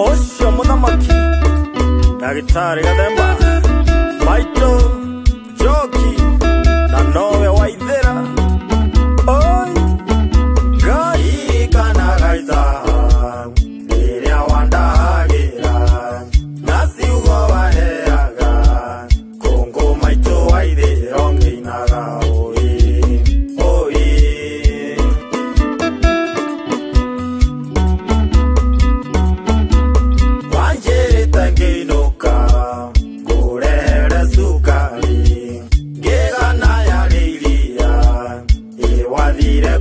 Osho Munamaki Dagitari Gademba Maito Joki Nanowe Waithera Oi Gai Kana Gaita Niria Wandagira Nasi Ugo Waheaga Kongo Maito Waithera Onginaga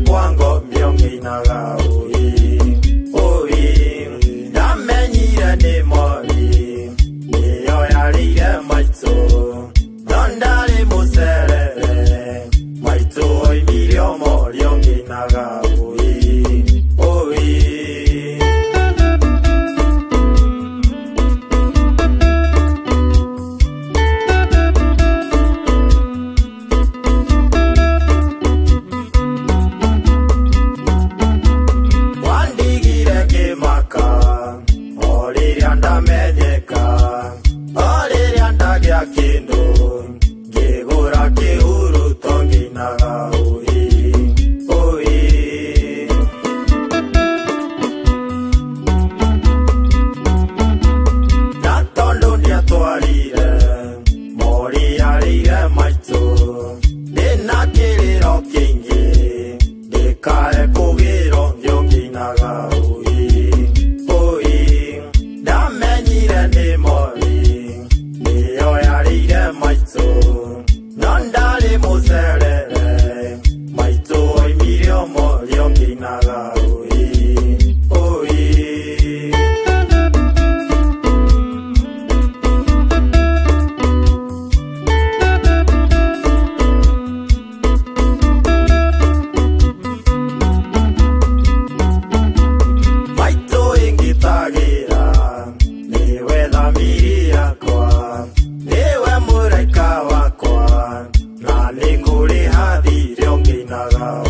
Kwango mionginaga Namenyire ni mori Niyo yarire maito Nondari muserere Maito oimirio mori onginaga Kindo Gegura Kehuru Tonginaga Natondo Niatuarire Mori Arire Maito Dena Kiriro Kingi Dekare Kugiro Yonginaga Damenyire ni mori Maito Nondari muserere Maito oimirio mori onginaga Maito ingitagira Niwe dhamiri yakwa Niwe mureka wakwa Na ninguri hadhiri onginaga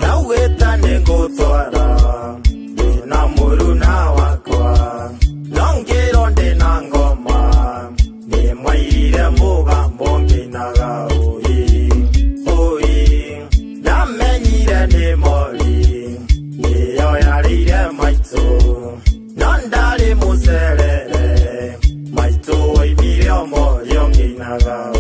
Nauweta ningutwara Nina muruna wakwa Nongiro ndina ngoma Nimwaire mugambo onginaga Namenyire ni mori Niyo yarire maito Nondari muserere Maito oimirio mori onginaga